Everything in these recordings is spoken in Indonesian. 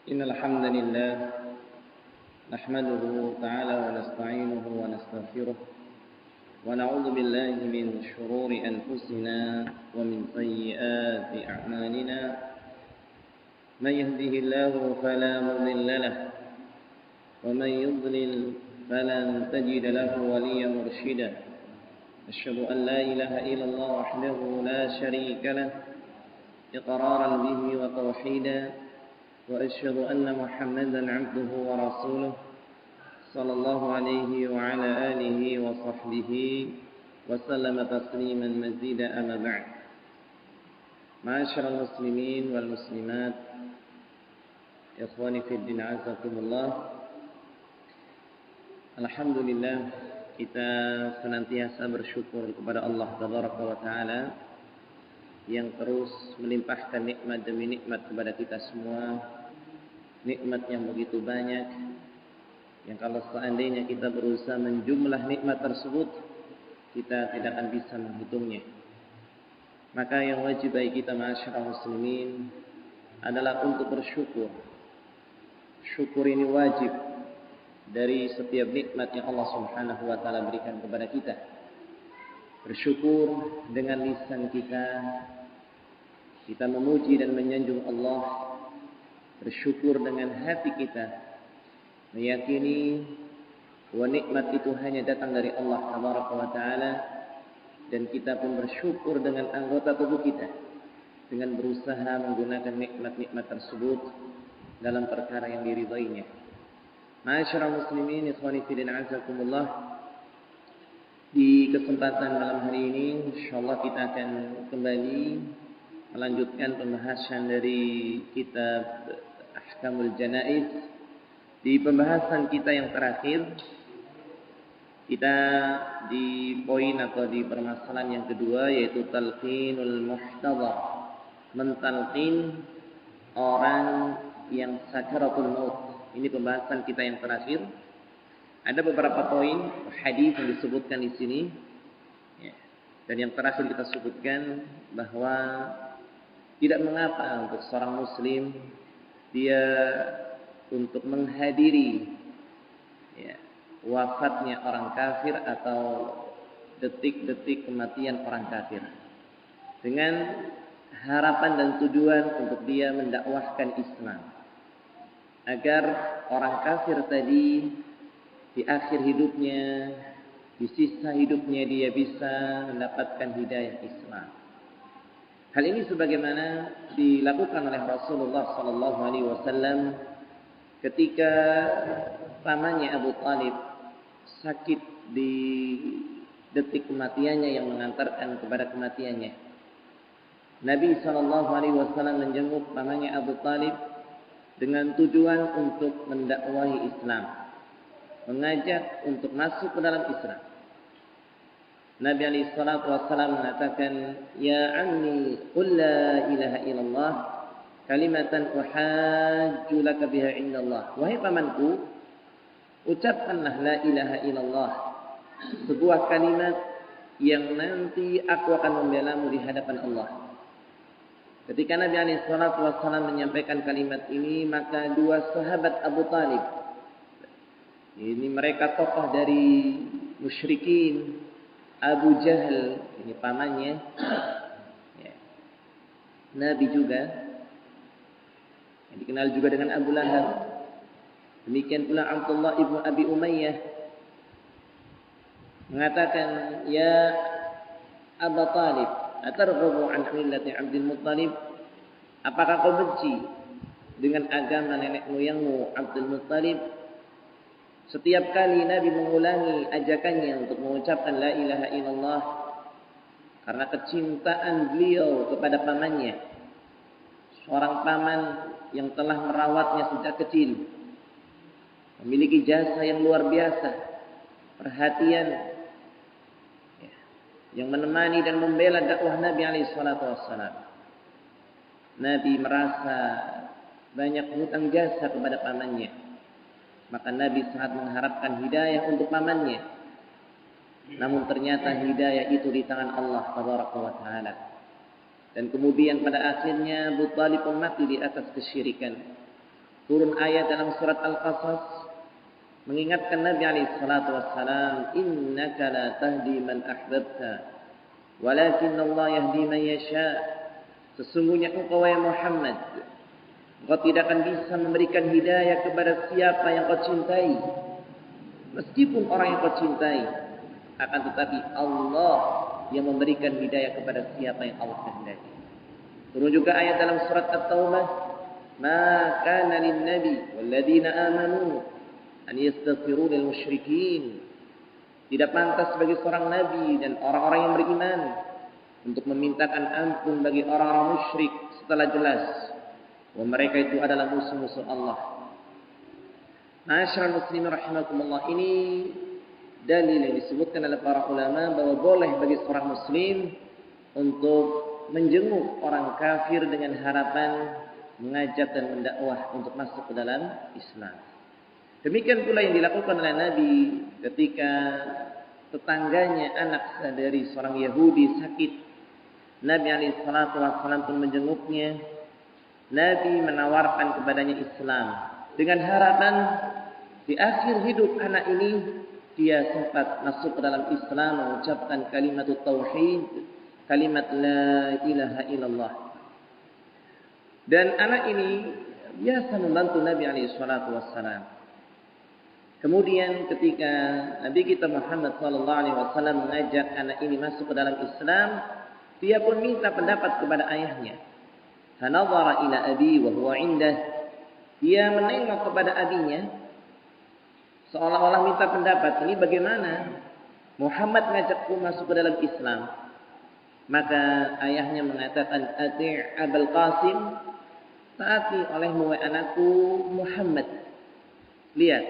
إن الحمد لله نحمده تعالى ونستعينه ونستغفره ونعوذ بالله من شرور أنفسنا ومن سيئات أعمالنا من يهده الله فلا مضل له ومن يضلل فلن تجد له وليا مرشدا أشهد أن لا إله إلا الله وحده لا شريك له إقرارا به وتوحيدا وأشهد أن محمدا عبده ورسوله صلى الله عليه وعلى آله وصحبه وسلم تسليما مزيدا أما بعد معاشر المسلمين والمسلمات إخواني في الدين عزكم الله. Alhamdulillah, kita senantiasa bersyukur kepada Allah Tabaraka wa Ta'ala yang terus melimpahkan nikmat demi nikmat kepada kita semua. Nikmat yang begitu banyak, yang kalau seandainya kita berusaha menjumlah nikmat tersebut, kita tidak akan bisa menghitungnya. Maka yang wajib bagi kita ma'asyiral muslimin adalah untuk bersyukur. Syukur ini wajib dari setiap nikmat yang Allah Subhanahu wa Ta'ala berikan kepada kita. Bersyukur dengan lisan kita memuji dan menyanjung Allah. Bersyukur dengan hati kita, meyakini bahwa nikmat itu hanya datang dari Allah Tabaraka wa Ta'ala, dan kita pun bersyukur dengan anggota tubuh kita dengan berusaha menggunakan nikmat-nikmat tersebut dalam perkara yang diridainya. Ma'asyiral muslimin, ikhwani fillah azakumullah. Di kesempatan malam hari ini insyaallah kita akan kembali melanjutkan pembahasan dari kitab Ahkamul Janaiz. Di pembahasan kita yang terakhir, kita di poin atau di permasalahan yang kedua, yaitu talqinul muhtadar, mentalqin orang yang sakaratul maut. Ini pembahasan kita yang terakhir. Ada beberapa poin hadis yang disebutkan di sini, dan yang terakhir kita sebutkan bahwa tidak mengapa untuk seorang muslim dia untuk menghadiri wafatnya orang kafir atau detik-detik kematian orang kafir dengan harapan dan tujuan untuk dia mendakwahkan Islam, agar orang kafir tadi di akhir hidupnya, di sisa hidupnya dia bisa mendapatkan hidayah Islam. Hal ini sebagaimana dilakukan oleh Rasulullah sallallahu alaihi wasallam ketika pamannya Abu Thalib sakit di detik kematiannya yang mengantarkan kepada kematiannya. Nabi sallallahu alaihi wasallam menjenguk pamannya Abu Thalib dengan tujuan untuk mendakwahi Islam, mengajak untuk masuk ke dalam Islam. Nabi alaihi salatu wassalam mengatakan, "Ya ammi, qul la ilaha illallah kalimatan uhajju laka biha indallah." Wahai pamanku, ucapkanlah la ilaha illallah, sebuah kalimat yang nanti aku akan membelamu di hadapan Allah. Ketika Nabi alaihi salatu wassalam menyampaikan kalimat ini, maka dua sahabat Abu Thalib, ini mereka tokoh dari musyrikin, Abu Jahal, ini pamannya, Nabi juga, yang dikenal juga dengan Abu Lahab. Demikian pula Abdullah ibnu Abi Umayyah mengatakan, "Ya Abu Talib, atarghabu an millati Abdul Muttalib?" Apakah kau benci dengan agama nenek moyangmu Abdul Muttalib? Setiap kali Nabi mengulangi ajakannya untuk mengucapkan la ilaha illallah karena kecintaan beliau kepada pamannya, seorang paman yang telah merawatnya sejak kecil, memiliki jasa yang luar biasa, perhatian, yang menemani dan membela dakwah Nabi alaihi salatu wassalam. Nabi merasa banyak hutang jasa kepada pamannya. Maka Nabi sangat mengharapkan hidayah untuk pamannya. Namun ternyata hidayah itu di tangan Allah Tabaraka wa Ta'ala. Dan kemudian pada akhirnya Abu Thalib mati di atas kesyirikan. turun ayat dalam surat Al-Qasas mengingatkan Nabi alaihi salatu wassalam, innaka la tahdi man ahbabta walakin Allah yahdi man yasha. Sesungguhnya engkau wahai Muhammad, engkau tidak akan bisa memberikan hidayah kepada siapa yang kau cintai, meskipun orang yang kau cintai, akan tetapi Allah yang memberikan hidayah kepada siapa yang Allah kehendaki. Turun juga ayat dalam surat At-Taubah, ma kana lin nabi wal ladzina amanu an yastaghfiru lil musyrikin. Tidak pantas bagi seorang nabi dan orang-orang yang beriman untuk memintakan ampun bagi orang-orang musyrik setelah jelas bahwa mereka itu adalah musuh-musuh Allah. Ma'asyiral muslimin rahimakumullah, ini dalil yang disebutkan oleh para ulama bahwa boleh bagi seorang muslim untuk menjenguk orang kafir dengan harapan mengajak dan mendakwah untuk masuk ke dalam Islam. Demikian pula yang dilakukan oleh Nabi ketika tetangganya anak dari seorang Yahudi sakit. Nabi alaihi salatu wassalam pun menjenguknya. Nabi menawarkan kepadanya Islam dengan harapan di akhir hidup anak ini dia sempat masuk ke dalam Islam, mengucapkan kalimat tauhid, kalimat la ilaha illallah. Dan anak ini biasa membantu Nabi alaihi salatu wassalam. Kemudian ketika Nabi kita Muhammad sallallahu alaihi wasallam mengajak anak ini masuk ke dalam Islam, dia pun minta pendapat kepada ayahnya. Hanadhara ila abi wa huwa indah. Dia menengok kepada abinya seolah-olah minta pendapat, ini bagaimana Muhammad ngajakku masuk ke dalam Islam. Maka ayahnya mengatakan, ati' Abul Qasim, taati olehmu anakku Muhammad. Lihat,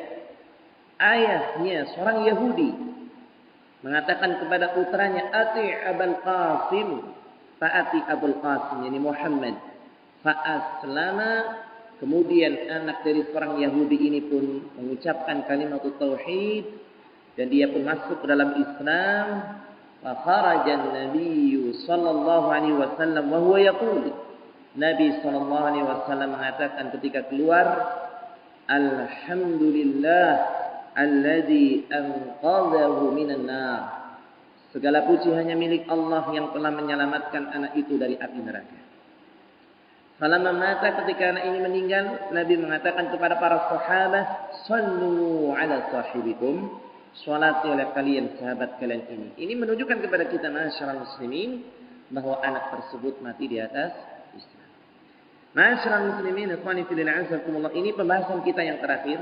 ayahnya seorang Yahudi mengatakan kepada putranya, ati' Abul Qasim, taati Abul Qasim, yani Muhammad. Fa'aslama, kemudian anak dari seorang Yahudi ini pun mengucapkan kalimat tauhid dan dia pun masuk ke dalam Islam. Fa kharajan Nabi sallallahu alaihi wasallam wa huwa yaqul, Nabi sallallahu alaihi wasallam mengatakan ketika keluar, alhamdulillah alladzi anqadhahu minan nar. Segala puji hanya milik Allah yang telah menyelamatkan anak itu dari api neraka. Falamma mata, ketika anak ini meninggal, Nabi mengatakan kepada para sahabat, sallu ala sahibikum, salati oleh kalian sahabat kalian ini. Ini menunjukkan kepada kita masyarakat muslimin bahwa anak tersebut mati di atas Islam. Masyarakat muslimin, ikhwani fillah azakumullah, ini pembahasan kita yang terakhir,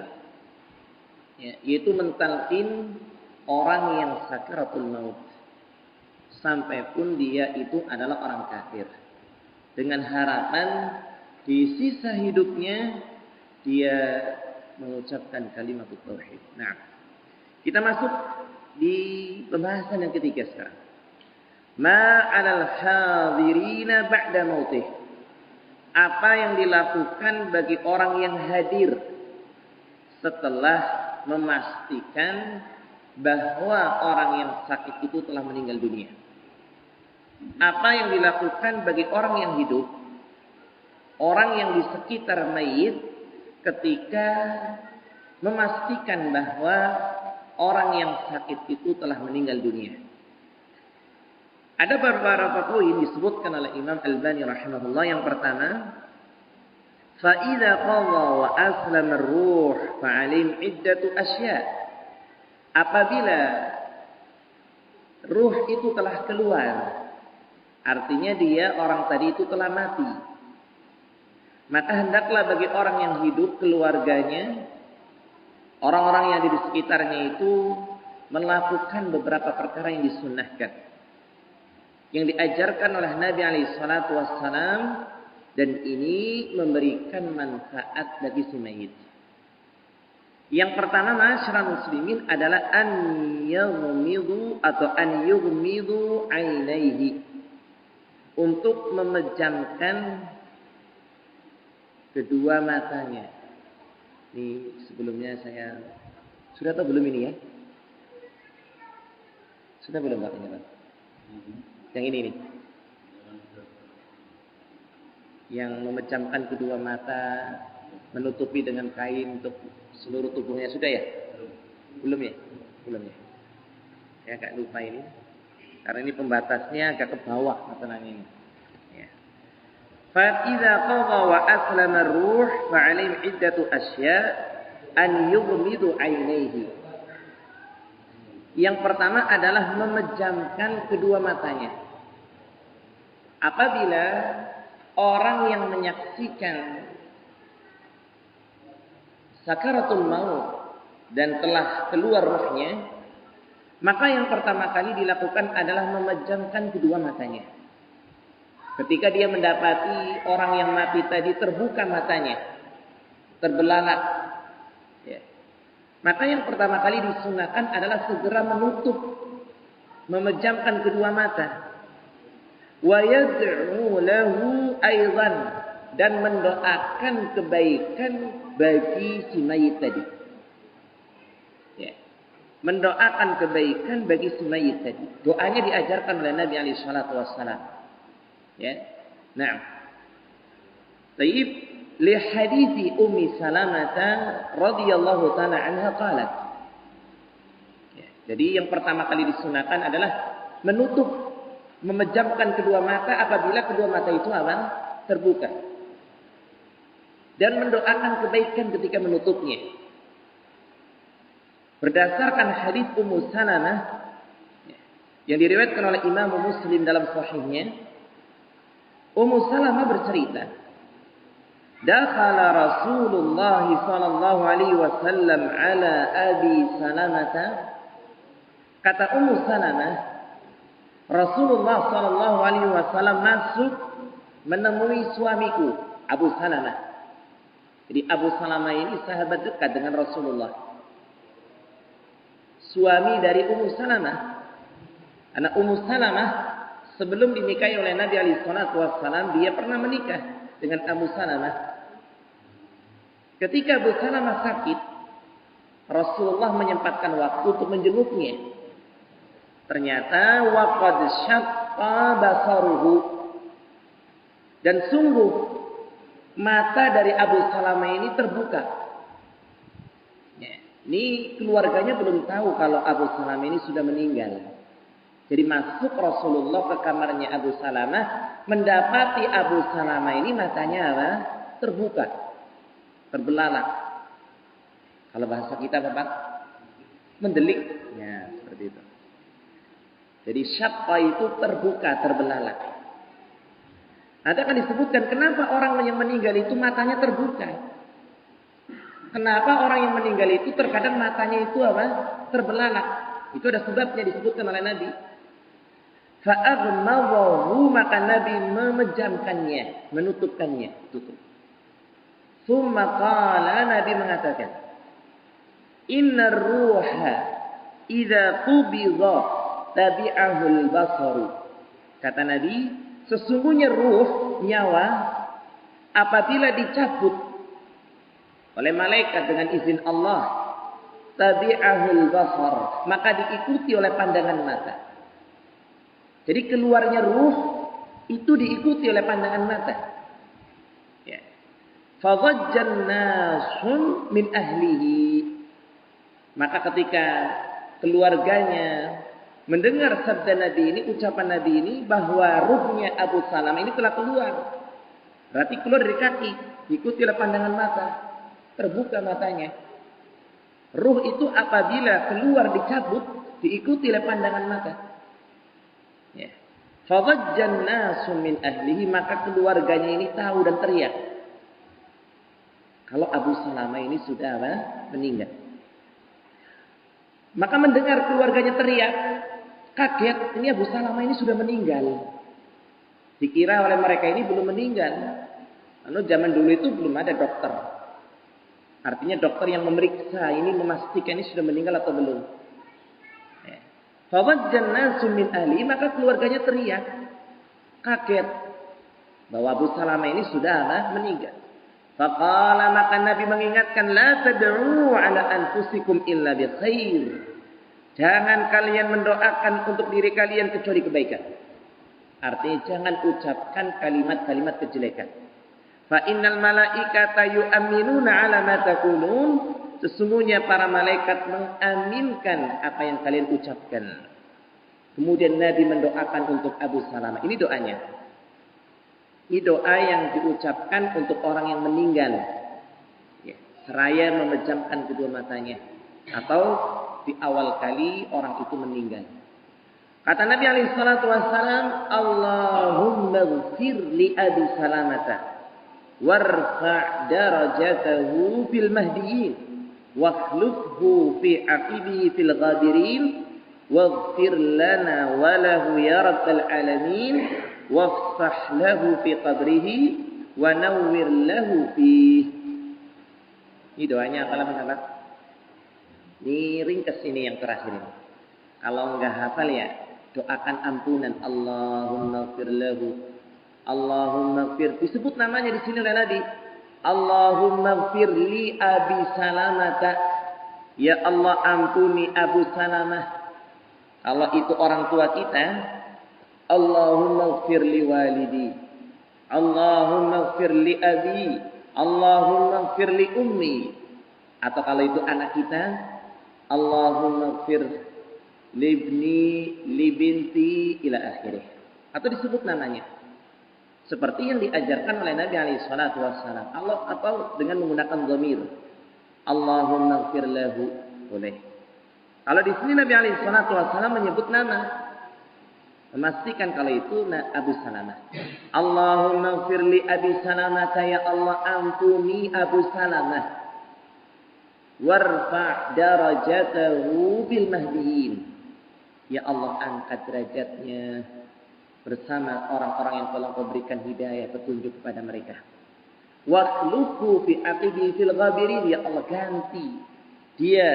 yaitu mentalqin orang yang sakaratul maut sampai pun dia itu adalah orang kafir, dengan harapan di sisa hidupnya dia mengucapkan kalimat tauhid. Nah, kita masuk di pembahasan yang ketiga sekarang. Ma 'alal hadirina ba'da mautih. Apa yang dilakukan bagi orang yang hadir setelah memastikan bahwa orang yang sakit itu telah meninggal dunia. Apa yang dilakukan bagi orang yang hidup, orang yang di sekitar mayit ketika memastikan bahwa orang yang sakit itu telah meninggal dunia. Ada beberapa poin disebutkan oleh Imam Al-Albani rahimahullah. Yang pertama, fa idza qadha wa aslama ar-ruh fa 'alaihim iddatu asya'. Apabila ruh itu telah keluar, artinya dia orang tadi itu telah mati, maka hendaklah bagi orang yang hidup, keluarganya, orang-orang yang ada di sekitarnya itu melakukan beberapa perkara yang disunnahkan, yang diajarkan oleh Nabi alaihi salatu wassalam, dan ini memberikan manfaat bagi si mayit. Yang pertama, masyarakat muslimin, adalah an yughmidu atau an yughmidu ainaihi, untuk memejamkan kedua matanya. Ini sebelumnya saya sudah tahu belum ini ya? Sudah belum Pak ini Pak? Yang ini nih. Yang memejamkan kedua mata menutupi dengan kain untuk seluruh tubuhnya sudah ya? Belum ya? Belum ya? Saya agak lupa ini. Karena ini pembatasnya agak ke bawah masalahnya ini. Ya. Fa idza qadha wa aslama ar-ruh fa 'alaihim 'iddatu asya' an yughmidu 'ainaihi. Yang pertama adalah memejamkan kedua matanya. Apabila orang yang menyaksikan sakaratul maut dan telah keluar ruhnya, maka yang pertama kali dilakukan adalah memejamkan kedua matanya. Ketika dia mendapati orang yang mati tadi terbuka matanya, terbelalak, ya. Maka yang pertama kali disunahkan adalah segera menutup, memejamkan kedua mata. Wa yad'u lahu aidan, dan mendoakan kebaikan bagi si mayit tadi. Ya. Mendoakan kebaikan bagi si mayit tadi. Doanya diajarkan oleh Nabi alaihi salatu wassalam. Ya. Nah. Baik, li hadithi Ummi Salamah radhiyallahu taala anha qalat. Ya. Jadi yang pertama kali disunahkan adalah menutup, memejamkan kedua mata apabila kedua mata itu terbuka. Dan mendoakan kebaikan ketika menutupnya. Berdasarkan hadis Ummu Salamah yang diriwayatkan oleh Imam Muslim dalam sahihnya, Ummu Salamah bercerita, dakhala Rasulullah sallallahu alaihi wasallam ala Abi Salamah. Kata Ummu Salamah, Rasulullah sallallahu alaihi wasallam masuk menemui suamiku Abu Salamah. Jadi Abu Salamah ini sahabat dekat dengan Rasulullah. Suami dari Ummu Salamah. Anak Ummu Salamah sebelum dinikahi oleh Nabi alaihi salatu wassalam, dia pernah menikah dengan Abu Salamah. Ketika Abu Salamah sakit, Rasulullah menyempatkan waktu untuk menjenguknya. Ternyata waqad syaqqa basaruhu. Dan sungguh mata dari Abu Salamah ini terbuka. Ya, ini keluarganya belum tahu kalau Abu Salamah ini sudah meninggal. Jadi masuk Rasulullah ke kamarnya Abu Salamah, mendapati Abu Salamah ini matanya terbuka, terbelalak. Kalau bahasa kita apa Pak? Mendelik. Ya, seperti itu. Jadi syaqqa itu terbuka, terbelalak. Ada akan disebutkan kenapa orang yang meninggal itu matanya terbuka. Kenapa orang yang meninggal itu terkadang matanya itu terbelalak. Itu ada sebabnya disebutkan oleh Nabi. Fa'aghmadhahu, maka Nabi memejamkannya, menutupkannya, tutup. Tsumma qala, Nabi mengatakan, innar ruha idza qubidha tabi'ahul basaru. Kata Nabi, sesungguhnya ruh, nyawa, apabila dicabut oleh malaikat dengan izin Allah, tabi'ahul basar, maka diikuti oleh pandangan mata. Jadi keluarnya ruh itu diikuti oleh pandangan mata. Ya. Fadhajjan nasun min ahlihi. Maka ketika keluarganya mendengar sabda Nabi ini, ucapan Nabi ini, bahwa ruhnya Abu Salamah ini telah keluar. Berarti keluar dari kaki, diikuti oleh pandangan mata. Terbuka matanya. Ruh itu apabila keluar dicabut, diikuti oleh pandangan mata. Ya. Fadhajjan nasu min ahlihi, maka keluarganya ini tahu dan teriak. Kalau Abu Salamah ini sudah meninggal. Maka mendengar keluarganya teriak, kaget, ini Abu Salamah ini sudah meninggal. Dikira oleh mereka ini belum meninggal. Lalu zaman dulu itu belum ada dokter. Artinya dokter yang memeriksa ini, memastikan ini sudah meninggal atau belum. Fawajjan nasu min ahli, maka keluarganya teriak, kaget bahwa Abu Salamah ini sudah meninggal. Faqala, maka Nabi mengingatkan, la tad'u ala anfusikum illa bi khair. Jangan kalian mendoakan untuk diri kalian kecuali kebaikan. Artinya jangan ucapkan kalimat-kalimat kejelekan. Fa innal malaikata yu'minuna 'ala ma taqulun. Sesungguhnya para malaikat mengaminkan apa yang kalian ucapkan. Kemudian Nabi mendoakan untuk Abu Salamah. Ini doanya. Ini doa yang diucapkan untuk orang yang meninggal. Ya, seraya memejamkan kedua matanya. Atau di awal kali orang itu meninggal. Kata Nabi SAW, Allahumma ghfir li Abi Salamata. Warfa' darajatahu fil mahdiyin. Wakhlufhu fi aqibihi fil ghabirin. Waghfir lana walahu ya rabbal alamin. Wafsah lahu fi qabrihi. Wa nawwir lahu fi. Ini doanya kalau menapa? Ini ringkas ini yang terakhir ini. Kalau enggak hafal ya, doakan ampunan. Allahumma ighfir lahu. Allahumma ighfir. Disebut namanya di sini oleh Nabi. Allahumma ighfir li Abi Salamata. Ya Allah ampuni Abu Salamah. Kalau itu orang tua kita, Allahumma ighfir li walidi. Allahumma ighfir li abi. Allahumma ighfir li ummi. Atau kalau itu anak kita, Allahumma ighfir libni libinti ila akhirih. Atau disebut namanya. Seperti yang diajarkan oleh Nabi SAW. Allah atau dengan menggunakan dhamir. Allahumma ighfir lahu. Boleh. Kalau di sini Nabi SAW menyebut nama. Memastikan kalau itu Abu Salamah. Allahumma ighfir li Abi Salamah. Ya Allah ampuni Abu Salamah. Warfa' darajatahu bil mahdiyin. Ya Allah angkat derajatnya bersama orang-orang yang telah Kau berikan hidayah petunjuk kepada mereka. Wakhluqhu fi aqibi fil ghabirin. Ya Allah ganti dia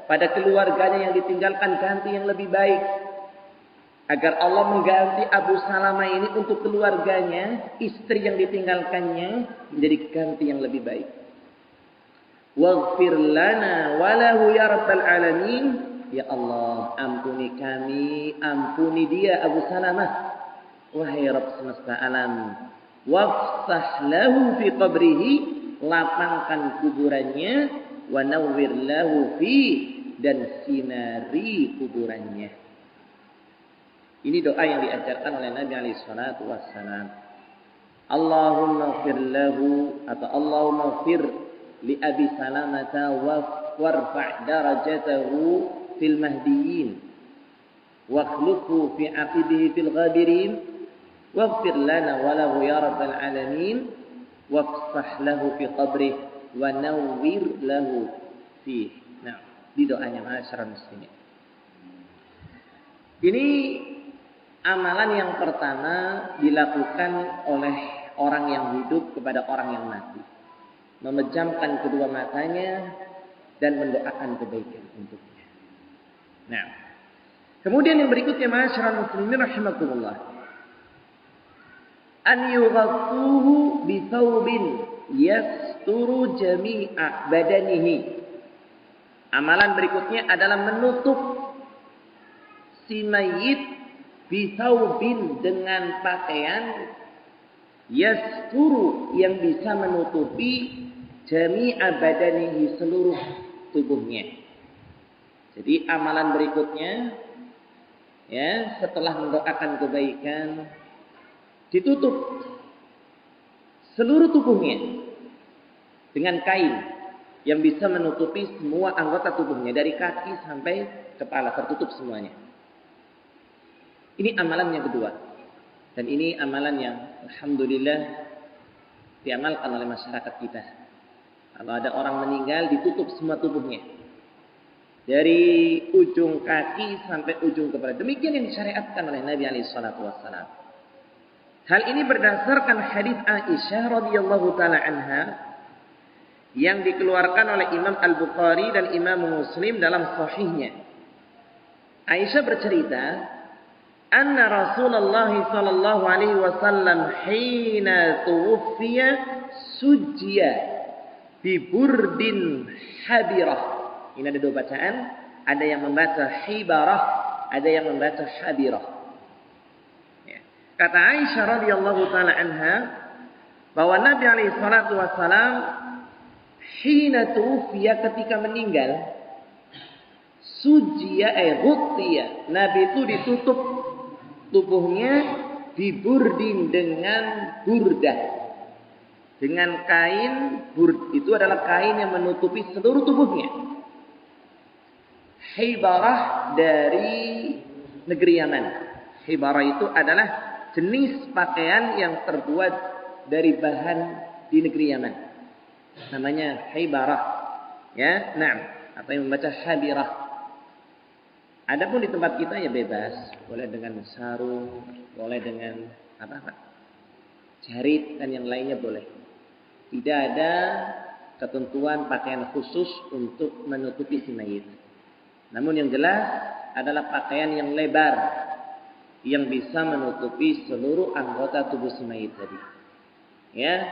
pada keluarganya yang ditinggalkan, ganti yang lebih baik. Agar Allah mengganti Abu Salamah ini untuk keluarganya, istri yang ditinggalkannya menjadi ganti yang lebih baik. Waghfir lana walahu ya rabbal alamin. Ya Allah ampuni kami, ampuni dia Abu Salamah. Wahai Rabb semesta alam. Wafsah lahu fi qabrihi. Lapangkan kuburannya. Wa nawwir lahu fi. Dan sinari kuburannya. Ini doa yang diajarkan oleh Nabi SAW. Allahumma ighfir lahu. Atau Allahumma ighfir li Abi Salamata. Warfa' darajatahu fil mahdiyin. Wakhluqhu fi aqibihi fil ghabirin. Waghfir lana walahu ya rabbal alamin. Wafsah lahu fi qabrih. Wa nawwir lahu fi. Nah, di doanya masyarakat muslimin. Ini amalan yang pertama dilakukan oleh orang yang hidup kepada orang yang mati. Memejamkan kedua matanya dan mendoakan kebaikan untuknya. Nah, kemudian yang berikutnya masyarakat muslimin rahimakumullah. An yughassuhu bi thawbin yasturu jami'a badanihi. Amalan berikutnya adalah menutup si mayit bi thawbin dengan pakaian yasturu yang bisa menutupi jami'a badanihi seluruh tubuhnya. Jadi amalan berikutnya ya setelah mendoakan kebaikan ditutup seluruh tubuhnya dengan kain yang bisa menutupi semua anggota tubuhnya dari kaki sampai kepala tertutup semuanya. Ini amalan yang kedua. Dan ini amalan yang alhamdulillah diamalkan oleh masyarakat kita. Kalau ada orang meninggal ditutup semua tubuhnya. Dari ujung kaki sampai ujung kepala. Demikian yang disyariatkan oleh Nabi SAW. Hal ini berdasarkan hadis Aisyah radhiyallahu taala anha yang dikeluarkan oleh Imam Al-Bukhari dan Imam Muslim dalam sahihnya. Aisyah bercerita, anna Rasulullah sallallahu alaihi wasallam hina tuwfiya sujjiya bi burdin habirah. Ini ada dua bacaan, ada yang membaca hibarah, ada yang membaca habirah. Kata Aisyah radhiyallahu taala anha, bahwa Nabi alaihi salatu wasalam hina tufiya, ketika meninggal, sujiya ghuttiya, Nabi itu ditutup tubuhnya diburdin dengan burdah, dengan kain. Itu adalah kain yang menutupi seluruh tubuhnya. Hibarah dari negeri Yaman. Hibarah itu adalah jenis pakaian yang terbuat dari bahan di negeri Yaman. Namanya hibarah. Ya, nah, apa yang membaca habirah. Adapun di tempat kita ya bebas, boleh dengan sarung, boleh dengan apa? Jarit dan yang lainnya boleh. Tidak ada ketentuan pakaian khusus untuk menutupi si mayit. Namun yang jelas adalah pakaian yang lebar yang bisa menutupi seluruh anggota tubuh si mayit tadi. Ya.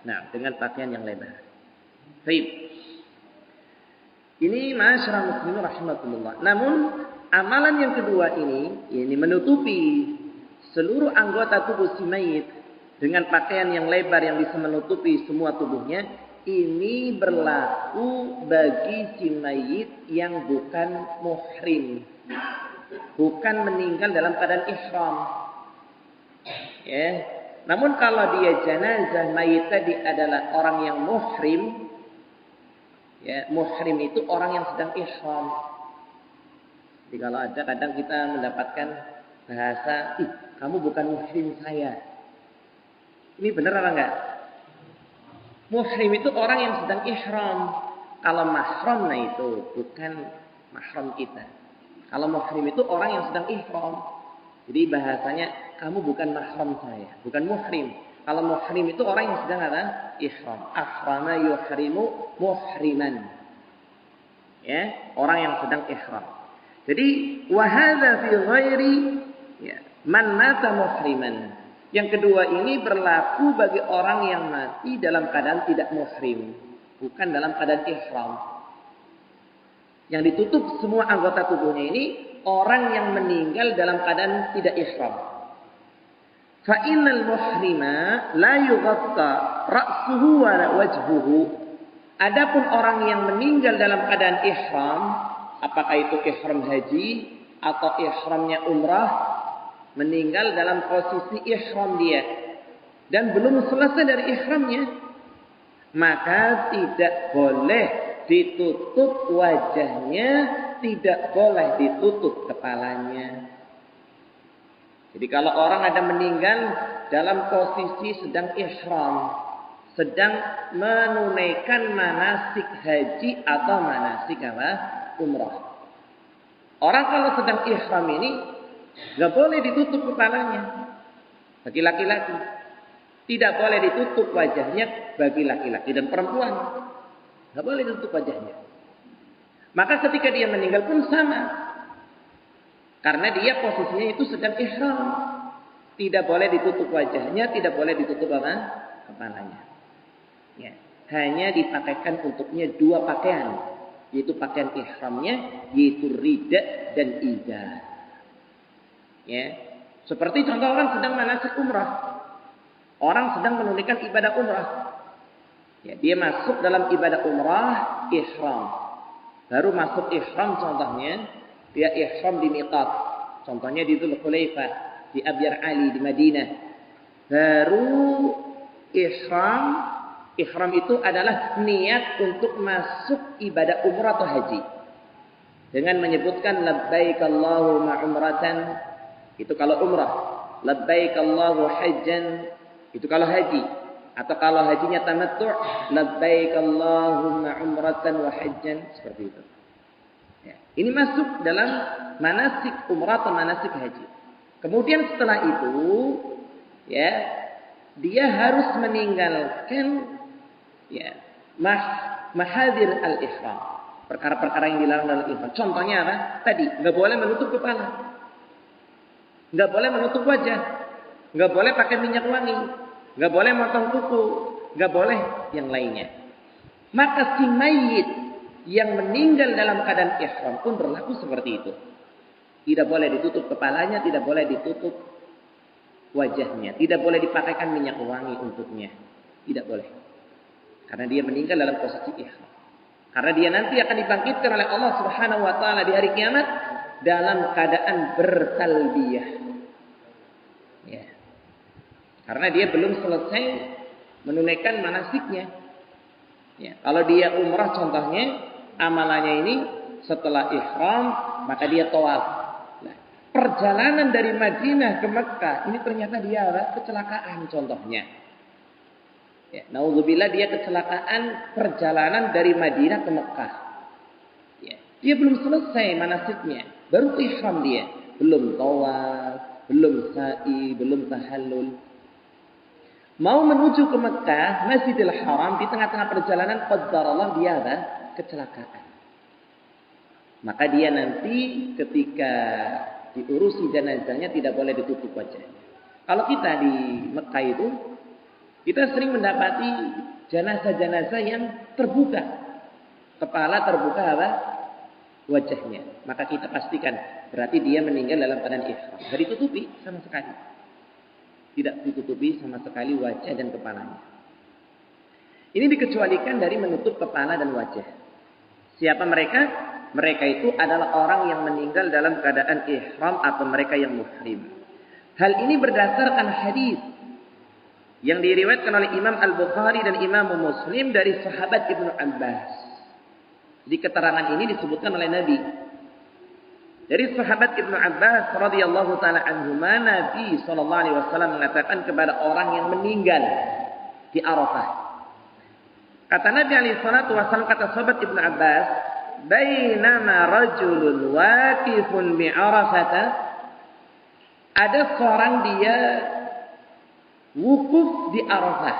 Nah, dengan pakaian yang lebar. Baik. Ini masyarakat muslimin rahimakumullah. Namun amalan yang kedua ini menutupi seluruh anggota tubuh si mayit dengan pakaian yang lebar yang bisa menutupi semua tubuhnya, ini berlaku bagi si mayit yang bukan muhrim, bukan meninggal dalam keadaan ihram. Ya. Namun kalau dia jenazah mayit tadi adalah orang yang muhrim, ya, muhrim itu orang yang sedang ihram. Jadi kalau ada kadang kita mendapatkan bahasa, kamu bukan muhrim saya. Ini benar apa enggak? Muhrim itu orang yang sedang ihram. Kalau mahram, nah itu bukan mahram kita. Kalau muhrim itu orang yang sedang ihram. Jadi bahasanya, kamu bukan mahram saya, bukan muhrim. Kalau muhrim itu orang yang sedang ada ihram. Ahrama yuhrimu muhriman. Ya, orang yang sedang ihram. Jadi wahada fi ghairi ya, man mata muhriman. Yang kedua ini berlaku bagi orang yang mati dalam keadaan tidak muhrim, bukan dalam keadaan ihram. Yang ditutup semua anggota tubuhnya ini orang yang meninggal dalam keadaan tidak ihram. Fa innal muhrima la yughatta ra'suhu wa wajhuhu. Adapun orang yang meninggal dalam keadaan ihram, apakah itu ihram haji atau ihramnya umrah, meninggal dalam posisi ihram dia dan belum selesai dari ihramnya, maka tidak boleh ditutup wajahnya, tidak boleh ditutup kepalanya. Jadi kalau orang ada meninggal dalam posisi sedang ihram, sedang menunaikan manasik haji atau manasik apa? Umrah. Orang kalau sedang ihram ini nggak boleh ditutup kepalanya bagi laki-laki, tidak boleh ditutup wajahnya bagi laki-laki dan perempuan, nggak boleh ditutup wajahnya. Maka ketika dia meninggal pun sama, karena dia posisinya itu sedang ihram, tidak boleh ditutup wajahnya, tidak boleh ditutup apa? Kepalanya. Ya, hanya dipakaikan untuknya dua pakaian, yaitu pakaian ihramnya, yaitu rida dan izar. Ya, seperti contoh orang sedang manasik umrah, orang sedang menunaikan ibadah umrah. Ya, dia masuk dalam ibadah umrah ihram, baru masuk ihram, contohnya dia ihram di miqat, contohnya di Dzulhulaifah, di Abyar Ali di Madinah. Baru ihram, ihram itu adalah niat untuk masuk ibadah umrah atau haji dengan menyebutkan labbaik Allahumma umratan. Itu kalau umrah. Labbaik Allahu hajjan. Itu kalau haji. Atau kalau hajinya tamattu'. Labbaik Allahumma umratan wa hajjan. Seperti itu. Ya. Ini masuk dalam manasik umrah atau manasik haji. Kemudian setelah itu, ya, dia harus meninggalkan ya, mahadir al-ihram. Perkara-perkara yang dilarang dalam ihram. Contohnya apa? Tadi, nggak boleh menutup kepala. Nggak boleh menutup wajah, nggak boleh pakai minyak wangi, nggak boleh motong kuku, nggak boleh yang lainnya. Maka si mayit yang meninggal dalam keadaan ihram pun berlaku seperti itu. Tidak boleh ditutup kepalanya, tidak boleh ditutup wajahnya, tidak boleh dipakaikan minyak wangi untuknya. Tidak boleh. Karena dia meninggal dalam posisi ihram. Karena dia nanti akan dibangkitkan oleh Allah Subhanahu wa taala di hari kiamat dalam keadaan bertalbiyah. Ya. Karena dia belum selesai menunaikan manasiknya. Ya. Kalau dia umrah contohnya, amalannya ini setelah ihram maka dia tawaf. Nah, perjalanan dari Madinah ke Mekah ini ternyata dia kecelakaan contohnya. Ya, naudzubillah dia kecelakaan perjalanan dari Madinah ke Mekah. Ya, dia belum selesai manasiknya, baru ihram dia, belum tawaf, belum sa'i, belum tahallul. Mau menuju ke Mekah, Masjidil Haram, di tengah-tengah perjalanan qadarullah dia ada kecelakaan. Maka dia nanti ketika diurusi jenazahnya tidak boleh ditutup wajahnya. Kalau kita di Mekah itu kita sering mendapati jenazah-jenazah yang terbuka. Kepala terbuka apa? Wajahnya. Maka kita pastikan berarti dia meninggal dalam keadaan ihram. Tidak ditutupi sama sekali. Tidak ditutupi sama sekali wajah dan kepalanya. Ini dikecualikan dari menutup kepala dan wajah. Siapa mereka? Mereka itu adalah orang yang meninggal dalam keadaan ihram atau mereka yang muhrim. Hal ini berdasarkan hadis yang diriwayatkan oleh Imam Al-Bukhari dan Imam Muslim dari sahabat Ibnu Abbas. Di keterangan ini disebutkan oleh Nabi. Dari sahabat Ibnu Abbas radhiyallahu taala anhuma, Nabi sallallahu alaihi wasallam mengatakan kepada orang yang meninggal di Arafah. Kata Nabi alaihi salatu wasallam, kata sahabat Ibnu Abbas, "Bainama rajulun waqifun bi Arafata." Ada seorang dia wukuf di Arafah.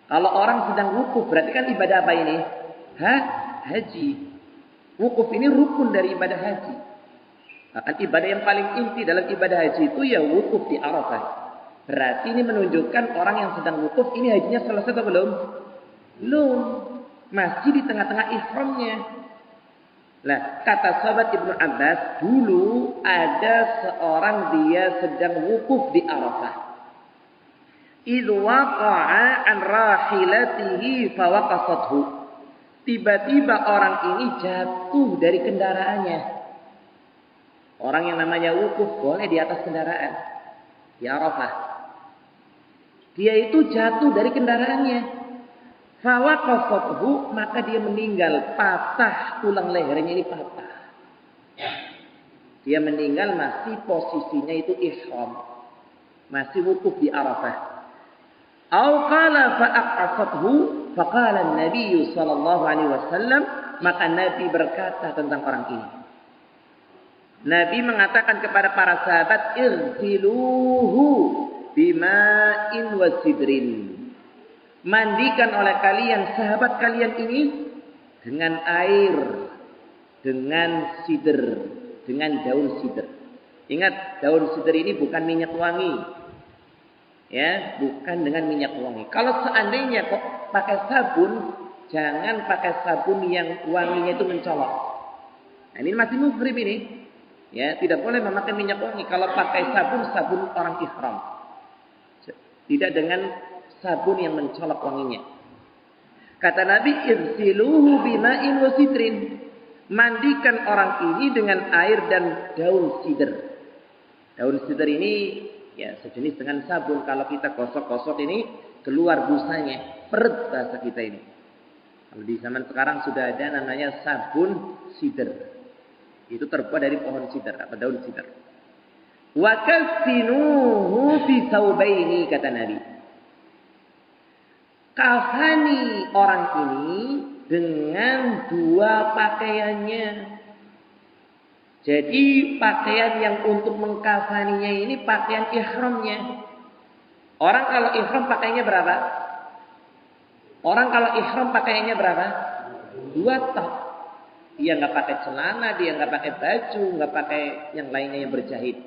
Kalau orang sedang wukuf berarti kan ibadah apa ini? Haji. Wukuf ini rukun dari ibadah haji. Bahkan ibadah yang paling inti dalam ibadah haji itu ya wukuf di Arafah. Berarti ini menunjukkan orang yang sedang wukuf ini hajinya selesai atau belum? Belum. Masih di tengah-tengah ihramnya. Nah, kata sahabat Ibnu Abbas, dulu ada seorang dia sedang wukuf di Arafah. Idh waqa'a an rahilatihi fawaqasathu. Tiba-tiba orang ini jatuh dari kendaraannya. Orang yang namanya wukuf boleh di atas kendaraan di Arafah. Dia itu jatuh dari kendaraannya. Fawaqasathu, maka dia meninggal, patah tulang lehernya ini patah. Dia meninggal masih posisinya itu ihram. Masih wukuf di Arafah. Au qala fa'aqasathu faqala an-nabiy sallallahu alaihi wasallam, maka Nabi berkata tentang orang ini. Nabi mengatakan kepada para sahabat, irsiluhu bima'in wa sidrin. Mandikan oleh kalian sahabat kalian ini dengan air, dengan sidr, dengan daun sidr. Ingat, daun sidr ini bukan minyak wangi. Ya, bukan dengan minyak wangi. Kalau seandainya kok pakai sabun, jangan pakai sabun yang wanginya itu mencolok. Nah, ini masih muhrim ini. Ya, tidak boleh memakai minyak wangi kalau pakai sabun orang ihram. Tidak dengan sabun yang mencolok wanginya. Kata Nabi, irsiluhu bima'in wa sidrin. Mandikan orang ini dengan air dan daun sidr. Daun sidr ini ya sejenis dengan sabun. Kalau kita gosok-gosok ini keluar busanya, peret bahasa kita ini. Kalau di zaman sekarang sudah ada namanya sabun sidr. Itu terbuat dari pohon sidr atau daun sidr. Wa kafinuhu fi thawbaini, kata Nabi. Kafani orang ini dengan dua pakaiannya. Jadi pakaian yang untuk mengkafaninya ini pakaian ihramnya. Orang kalau ihram pakainya berapa? Orang kalau ihram pakaiannya berapa? 2 top. Dia nggak pakai celana, dia nggak pakai baju, nggak pakai yang lainnya yang berjahit.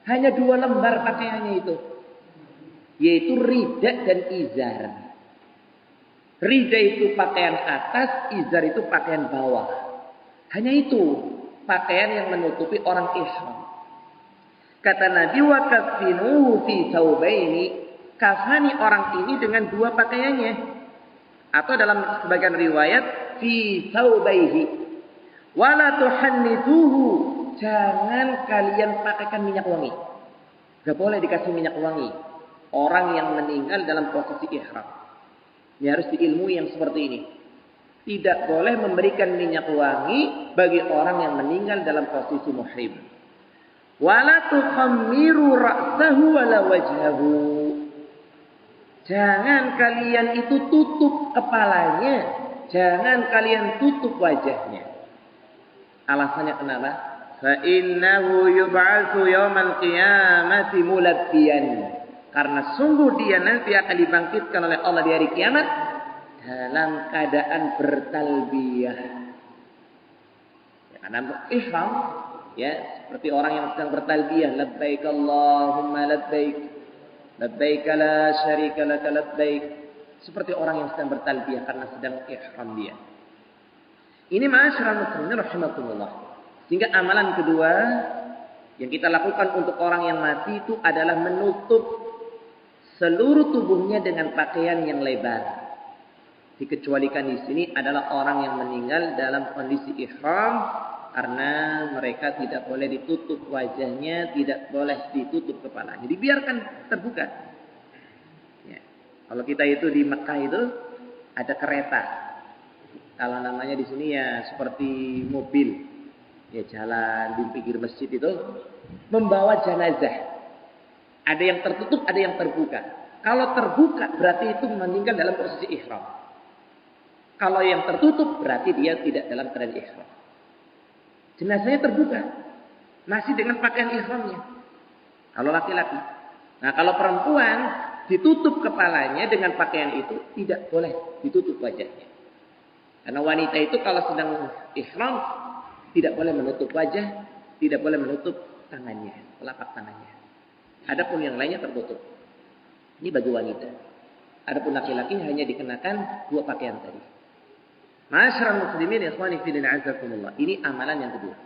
Hanya 2 lembar pakaiannya itu, yaitu rida dan izar. Rida itu pakaian atas, izar itu pakaian bawah. Hanya itu pakaian yang menutupi orang ihram. Kata Nabi, wa kafinuhu fi thawbaini, kafani orang ini dengan dua pakaiannya. Atau dalam sebagian riwayat fi thawbaihi. Wala tuhannituhu, jangan kalian pakaikan minyak wangi. Gak boleh dikasih minyak wangi orang yang meninggal dalam posisi ihram. Ini harus diilmui yang seperti ini. Tidak boleh memberikan minyak wangi bagi orang yang meninggal dalam posisi muhrim. Wala tukhammiru ra'sahu wala wajhahu. Jangan kalian itu tutup kepalanya, jangan kalian tutup wajahnya. Alasannya kenapa? Fa innahu yub'atsu yaumal qiyamati mulabbiyan. Karena sungguh dia nanti akan dibangkitkan oleh Allah di hari kiamat dalam keadaan bertalbiyah. Ya, karena ihram, ya, seperti orang yang sedang bertalbiyah, labbaik Allahumma labbaik, labbaik la syarika laka labbaik. Seperti orang yang sedang bertalbiyah karena sedang ihram dia. Ini ma'asyiral muslimin rahimakumullah. Sehingga amalan kedua yang kita lakukan untuk orang yang mati itu adalah menutup seluruh tubuhnya dengan pakaian yang lebar. Dikecualikan di sini adalah orang yang meninggal dalam kondisi ihram karena mereka tidak boleh ditutup wajahnya, tidak boleh ditutup kepalanya. Dibiarkan terbuka. Ya. Kalau kita itu di Mekah itu ada kereta. Kalau namanya di sini ya seperti mobil. Ya jalan di pinggir masjid itu membawa jenazah. Ada yang tertutup, ada yang terbuka. Kalau terbuka berarti itu meninggal dalam posisi ihram. Kalau yang tertutup berarti dia tidak dalam keadaan ihram. Jenazahnya terbuka, masih dengan pakaian ihramnya. Kalau laki-laki. Nah kalau perempuan ditutup kepalanya dengan pakaian itu, tidak boleh ditutup wajahnya. Karena wanita itu kalau sedang ihram tidak boleh menutup wajah, tidak boleh menutup tangannya, telapak tangannya. Adapun yang lainnya tertutup. Ini bagi wanita. Adapun laki-laki hanya dikenakan dua pakaian tadi. Ma'asyiral muslimin ikhwani fillah azakumullah. Ini amalan yang kedua.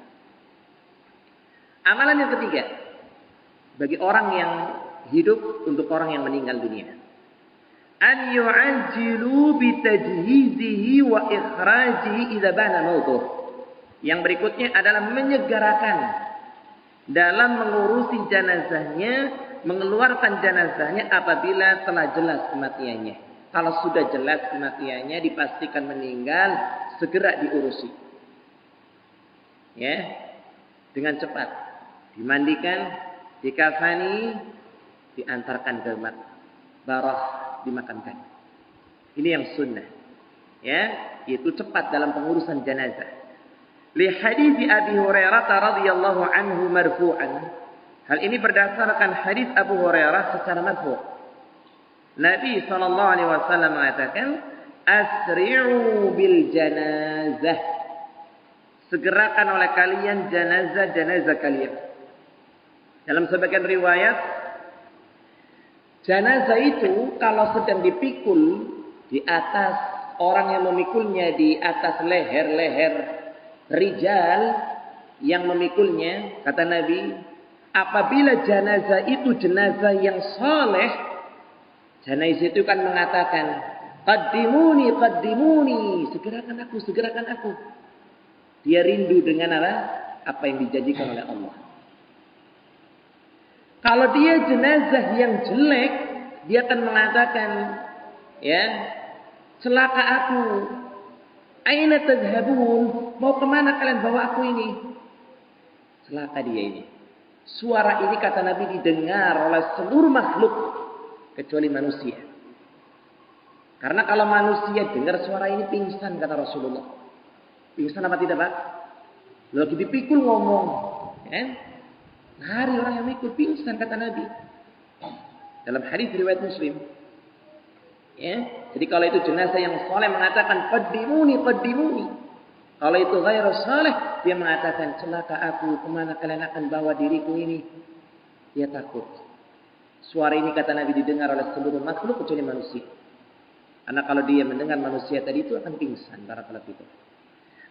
Amalan yang ketiga bagi orang yang hidup untuk orang yang meninggal dunia. An yu'ajjilu bitajhizihi wa ikhrajihi idza bana mautuh. Yang berikutnya adalah menyegerakan dalam mengurusi jenazahnya, mengeluarkan jenazahnya apabila telah jelas kematiannya. Kalau sudah jelas kematiannya, dipastikan meninggal, segera diurusi. Ya, dengan cepat. Dimandikan, dikafani, diantarkan ke barah, dimakamkan. Ini yang sunnah. Ya, itu cepat dalam pengurusan jenazah. Li hadits Abi Hurairah radhiyallahu anhu marfu'an. Hal ini berdasarkan hadis Abu Hurairah secara marfu'. Nabi sallallahu alaihi wasallam mengatakan, "Asri'u bil janazah." Segerakan oleh kalian jenazah-jenazah kalian. Dalam sebagian riwayat, jenazah itu kalau sedang dipikul di atas, orang yang memikulnya di atas leher-leher rijal yang memikulnya, kata Nabi, apabila jenazah itu jenazah yang saleh, jenazah itu kan mengatakan, qaddimuni, qaddimuni, segerakan aku, segerakan aku. Dia rindu dengan apa yang dijanjikan oleh Allah. Kalau dia jenazah yang jelek, dia akan mengatakan, ya, celaka aku. Aina tadhhabun? Mau kemana kalian bawa aku ini? Celaka dia ini. Suara ini kata Nabi didengar oleh seluruh makhluk kecuali manusia. Karena kalau manusia dengar suara ini pingsan kata Rasulullah. Pingsan apa tidak, Pak? Lagi dipikul ngomong, kan? Lari orang yang mikul pingsan kata Nabi. Dalam hadis riwayat Muslim. Ya, jadi kalau itu jenazah yang soleh mengatakan qaddimuni, qaddimuni. Kalau itu ghairu saleh, dia mengatakan celaka aku, kemana kalian akan bawa diriku ini? Dia takut. Suara ini kata Nabi didengar oleh seluruh makhluk kecuali manusia. Karena kalau dia mendengar manusia tadi itu akan pingsan. Barakallahu fikum.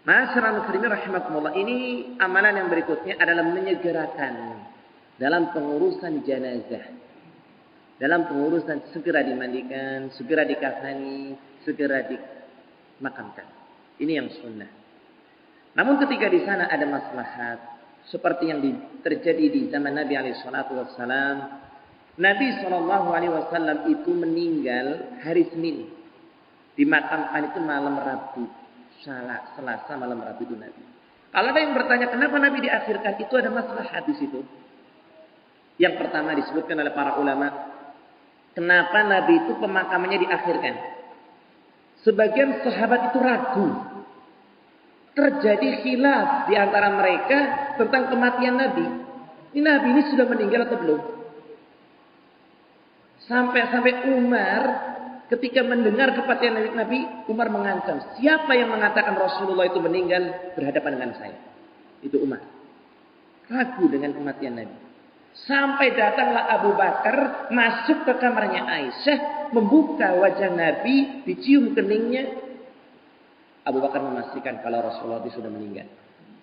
Ma'asyiral muslimin rahimakumullah. Ini amalan yang berikutnya adalah menyegerakan dalam pengurusan jenazah. dalam pengurusan segera dimandikan, segera dikafani, segera dimakamkan. Ini yang sunnah. Namun ketika di sana ada maslahat seperti yang terjadi di zaman Nabi SAW, Nabi SAW itu meninggal hari Senin, dimakamkan itu malam Rabu, Selasa malam Rabu itu Nabi. Kalau ada yang bertanya kenapa Nabi diakhirkan, itu ada maslahat di situ. Yang pertama disebutkan oleh para ulama, kenapa Nabi itu pemakamannya diakhirkan? Sebagian sahabat itu ragu. Terjadi khilaf di antara mereka tentang kematian Nabi. Ini Nabi ini sudah meninggal atau belum? Sampai Umar ketika mendengar kematian Nabi, Umar mengancam, siapa yang mengatakan Rasulullah itu meninggal berhadapan dengan saya? Itu Umar. Ragu dengan kematian Nabi. Sampai datanglah Abu Bakar masuk ke kamarnya Aisyah, membuka wajah Nabi, dicium keningnya. Abu Bakar memastikan kalau Rasulullah itu sudah meninggal.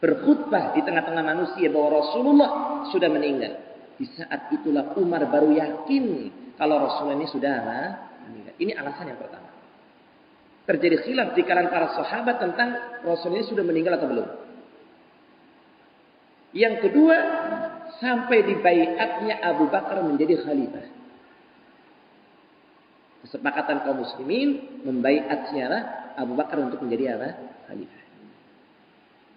Berkhutbah di tengah-tengah manusia bahwa Rasulullah sudah meninggal. Di saat itulah Umar baru yakin kalau Rasulullah ini sudah meninggal. Ini alasan yang pertama. Terjadi khilaf di kalangan para sahabat tentang Rasulullah ini sudah meninggal atau belum. Yang kedua, sampai di baiatnya Abu Bakar menjadi khalifah. Kesepakatan kaum muslimin membaiat siapa? Abu Bakar untuk menjadi apa? Khalifah.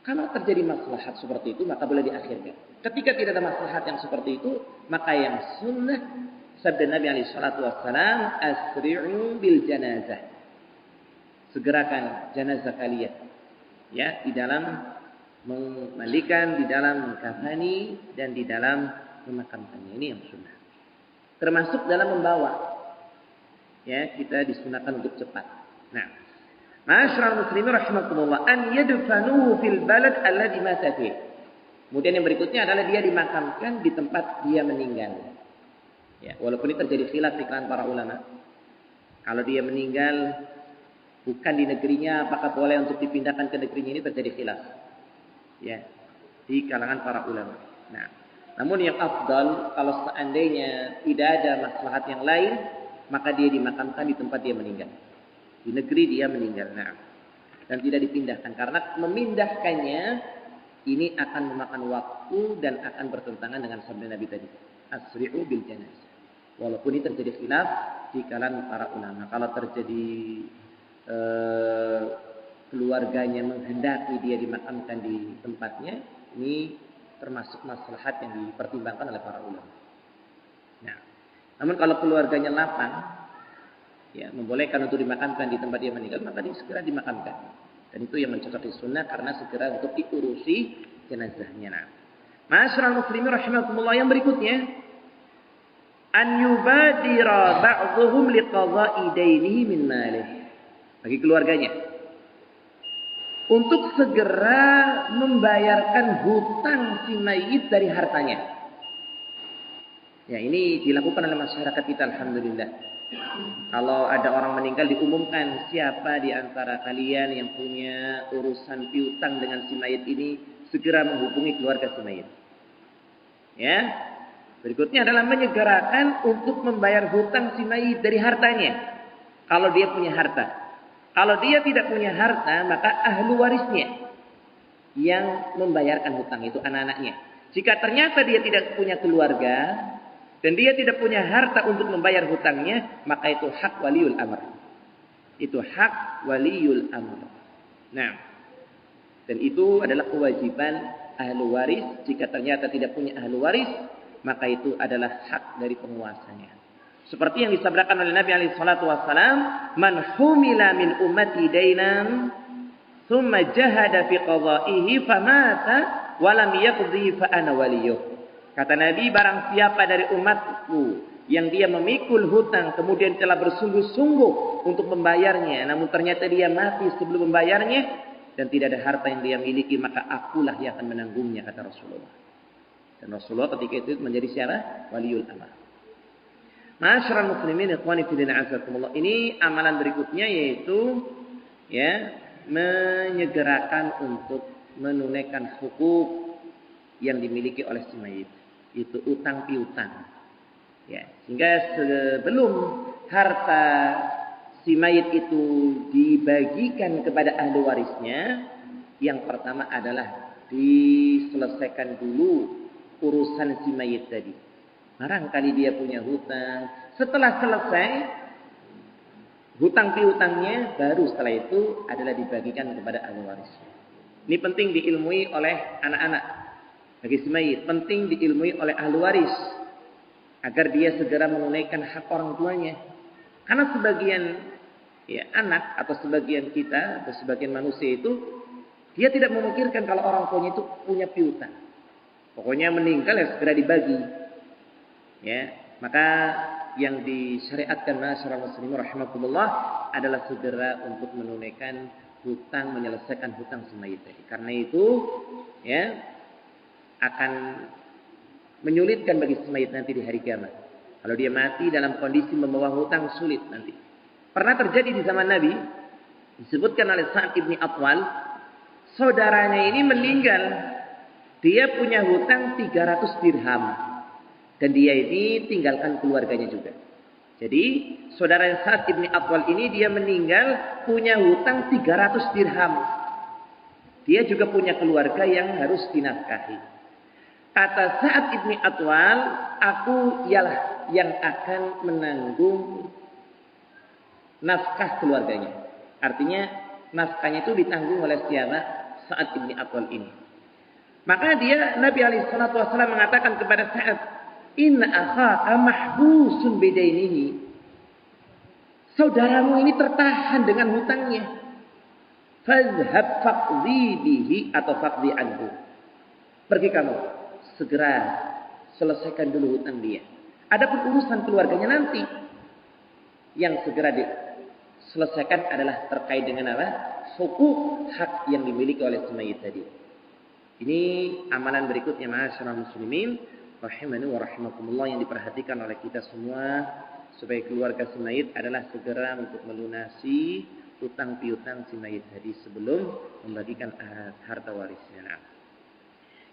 Kalau terjadi maslahat seperti itu, maka boleh diakhirkan. Ketika tidak ada maslahat yang seperti itu, maka yang sunnah sabda Nabi SAW, asri'u bil janazah. Segerakan jenazah kalian, ya, di dalam memandikan, di dalam mengkafani, dan di dalam memakamkannya. Ini yang sunnah. Termasuk dalam membawa, ya, kita disunahkan untuk cepat. Nah, ma'asyiral muslimin rahimakumullah, an yadfanuhu fil balad alladhi mata fihi. Kemudian yang berikutnya adalah dia dimakamkan di tempat dia meninggal. Ya, walaupun ini terjadi khilaf di kalangan para ulama. Kalau dia meninggal bukan di negerinya, apakah boleh untuk dipindahkan ke negerinya, ini terjadi khilaf. Ya, di kalangan para ulama. Nah, namun yang afdal kalau seandainya tidak ada maslahat yang lain, maka dia dimakamkan di tempat dia meninggal. Di negeri dia meninggal. Nah, dan tidak dipindahkan karena memindahkannya ini akan memakan waktu dan akan bertentangan dengan sabda Nabi tadi. Asri'u bil janazah. Walaupun ini terjadi khilaf di kalangan para ulama. Kalau terjadi keluarganya menghendaki dia dimakamkan di tempatnya, ini termasuk maslahat yang dipertimbangkan oleh para ulama. Nah, namun kalau keluarganya lapang, ya, membolehkan untuk dimakamkan di tempat dia meninggal, maka dia segera dimakamkan. Dan itu yang mencocoki sunnah karena segera untuk diurusi jenazahnya. Nah, ma'asyiral muslimin rahimakumullah, yang berikutnya, an yubadira ba'dhum liqada'i dainihi min malih. Bagi keluarganya, untuk segera membayarkan hutang si mayit dari hartanya. Ya, ini dilakukan oleh masyarakat kita, alhamdulillah. Kalau ada orang meninggal, diumumkan siapa di antara kalian yang punya urusan piutang dengan si mayit ini, segera menghubungi keluarga si mayit. Ya. Berikutnya adalah menyegerakan untuk membayar hutang si mayit dari hartanya. Kalau dia punya harta. Kalau dia tidak punya harta, maka ahlu warisnya yang membayarkan hutang itu, anak-anaknya. Jika ternyata dia tidak punya keluarga dan dia tidak punya harta untuk membayar hutangnya, maka itu hak waliul amr. Itu hak waliul amr. Nah, dan itu adalah kewajiban ahlu waris. Jika ternyata tidak punya ahlu waris, maka itu adalah hak dari penguasanya. Seperti yang disabdakan oleh Nabi SAW, man humila min ummati dainan thumma jahada fi qadha'ihi famata wa lam yaqdi fa ana waliyuh. Kata Nabi, barang siapa dari umatku yang dia memikul hutang kemudian telah bersungguh-sungguh untuk membayarnya, namun ternyata dia mati sebelum membayarnya dan tidak ada harta yang dia miliki, maka akulah yang akan menanggungnya, kata Rasulullah. Dan Rasulullah ketika itu menjadi siapa? Waliul amr. Ma'asyiral muslimin ikhwani fillah azakumullah. Ini amalan berikutnya yaitu, ya, menyegerakan untuk menunaikan hukuk yang dimiliki oleh si mayit. Itu utang piutang. Ya, sehingga sebelum harta si mayit itu dibagikan kepada ahli warisnya, yang pertama adalah diselesaikan dulu urusan si mayit tadi. Barangkali dia punya hutang, setelah selesai hutang piutangnya, baru setelah itu adalah dibagikan kepada ahli warisnya. Ini penting diilmui oleh anak-anak bagi si mayit, penting diilmui oleh ahli waris agar dia segera menunaikan hak orang tuanya. Karena sebagian anak atau sebagian kita atau sebagian manusia itu dia tidak memikirkan kalau orang tuanya itu punya piutang. Pokoknya meninggal ya segera dibagi. Ya, maka yang disyariatkan masyarakat muslimin rahimakumullah adalah segera untuk menunaikan hutang, menyelesaikan hutang si mayit tadi. Karena itu akan menyulitkan bagi si mayit nanti di hari kiamat. Kalau dia mati dalam kondisi membawa hutang, sulit nanti. Pernah terjadi di zaman Nabi, disebutkan oleh Sa'ad ibn Atwal, saudaranya ini meninggal. Dia punya hutang 300 dirham. Dan dia ini tinggalkan keluarganya juga. Jadi, saudara Sa'ad ibn Atwal ini dia meninggal punya hutang 300 dirham. Dia juga punya keluarga yang harus dinafkahi. Kata Sa'ad ibn Atwal, aku ialah yang akan menanggung nafkah keluarganya. Artinya nafkahnya itu ditanggung oleh siapa? Sa'ad ibn Atwal ini. Maka dia Nabi SAW mengatakan kepada Sa'ad, inna akhaka mahbusun bidainihi. Saudaramu ini tertahan dengan hutangnya. Fazhab faqdi bihi atau faqdi anhu. Pergi kamu, segera selesaikan dulu hutang dia. Adapun urusan keluarganya nanti yang segera diselesaikan adalah terkait dengan apa? Hukuk hak yang dimiliki oleh si mayit tadi. Ini amalan berikutnya ma'asyiral muslimin rahimani wa rahimakumullah yang diperhatikan oleh kita semua supaya keluarga si mayit adalah segera untuk melunasi hutang piutang si mayit tadi sebelum membagikan harta warisnya. Nah,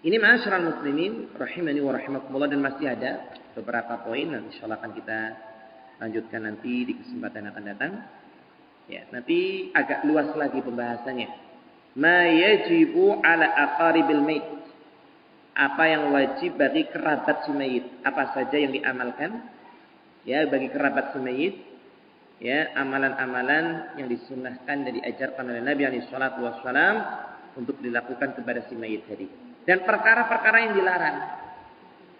ini ma'asyiral muslimin rahimani wa rahimakumullah, dan masih ada beberapa poin yang insyaallah akan kita lanjutkan nanti di kesempatan yang akan datang. Ya, nanti agak luas lagi pembahasannya. Ma yajibu ala aqaribil mayit. Apa yang wajib bagi kerabat si mayit? Apa saja yang diamalkan ya bagi kerabat si mayit? Ya, amalan-amalan yang disunnahkan dan diajarkan oleh Nabi SAW untuk dilakukan kepada si mayit tadi. Dan perkara-perkara yang dilarang.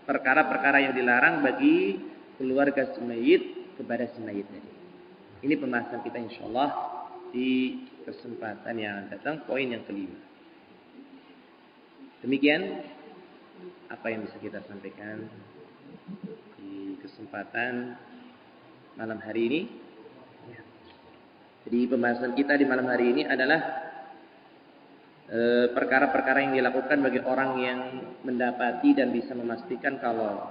Perkara-perkara yang dilarang bagi keluarga si mayit kepada si mayit tadi. Ini pembahasan kita insyaallah di kesempatan yang datang, poin yang kelima. Demikian apa yang bisa kita sampaikan di kesempatan malam hari ini. Jadi pembahasan kita di malam hari ini adalah perkara-perkara yang dilakukan bagi orang yang mendapati dan bisa memastikan kalau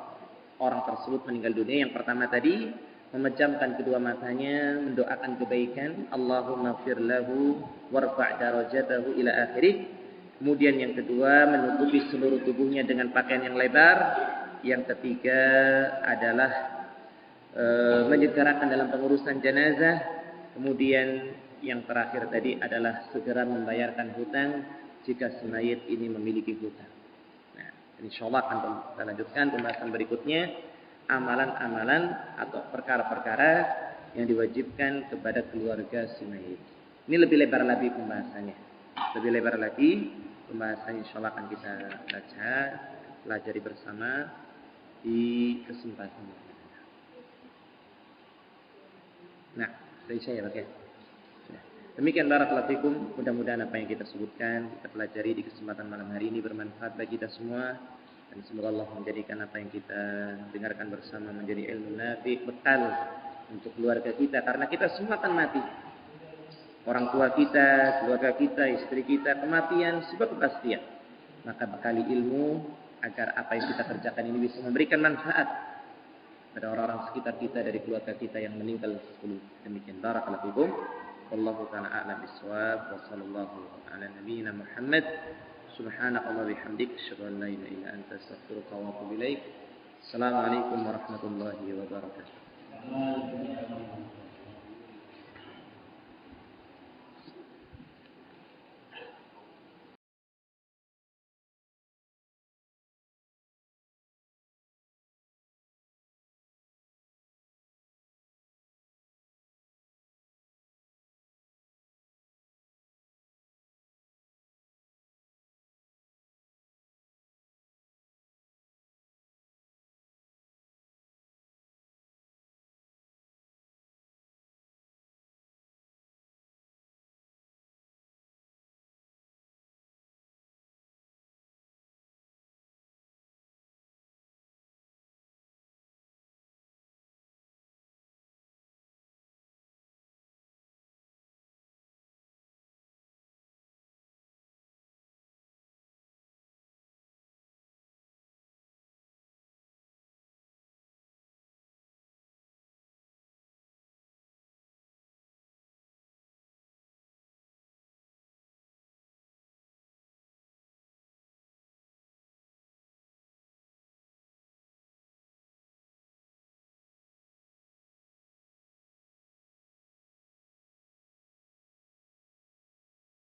orang tersebut meninggal dunia. Yang pertama tadi, memejamkan kedua matanya, mendoakan kebaikan, Allahumma fir lahu warfa' darajatahu ila akhirih. Kemudian yang kedua, menutupi seluruh tubuhnya dengan pakaian yang lebar. Yang ketiga adalah menyegerakan dalam pengurusan jenazah. Kemudian yang terakhir tadi adalah segera membayarkan hutang jika si mayit ini memiliki hutang. Nah, insyaallah akan kita lanjutkan pembahasan berikutnya, amalan-amalan atau perkara-perkara yang diwajibkan kepada keluarga si mayit. Ini lebih lebar lagi pembahasannya. Lebih lebar lagi pembahasannya, insyaallah akan kita baca, pelajari bersama di kesempatan ini. Nah, dari saya pakai. Demikian barakallahu fikum. Mudah-mudahan apa yang kita sebutkan, kita pelajari di kesempatan malam hari ini bermanfaat bagi kita semua. Dan semoga Allah menjadikan apa yang kita dengarkan bersama menjadi ilmu nafi, bekal untuk keluarga kita. Karena kita semua akan mati. Orang tua kita, keluarga kita, istri kita, kematian, sebab kepastian. Maka bekali ilmu agar apa yang kita kerjakan ini bisa memberikan manfaat pada orang-orang sekitar kita dari keluarga kita yang meninggal sebelum. Demikian barakallahu fikum. Wallahu ta'ala a'lam bis-shawab wa sallallahu ala nabiyyina Muhammad. Subhanakallahumma bihamdik, asyhadu an la ilaha illa anta, astaghfiruka wa atubu ilaik. Assalamualaikum warahmatullahi wabarakatuh.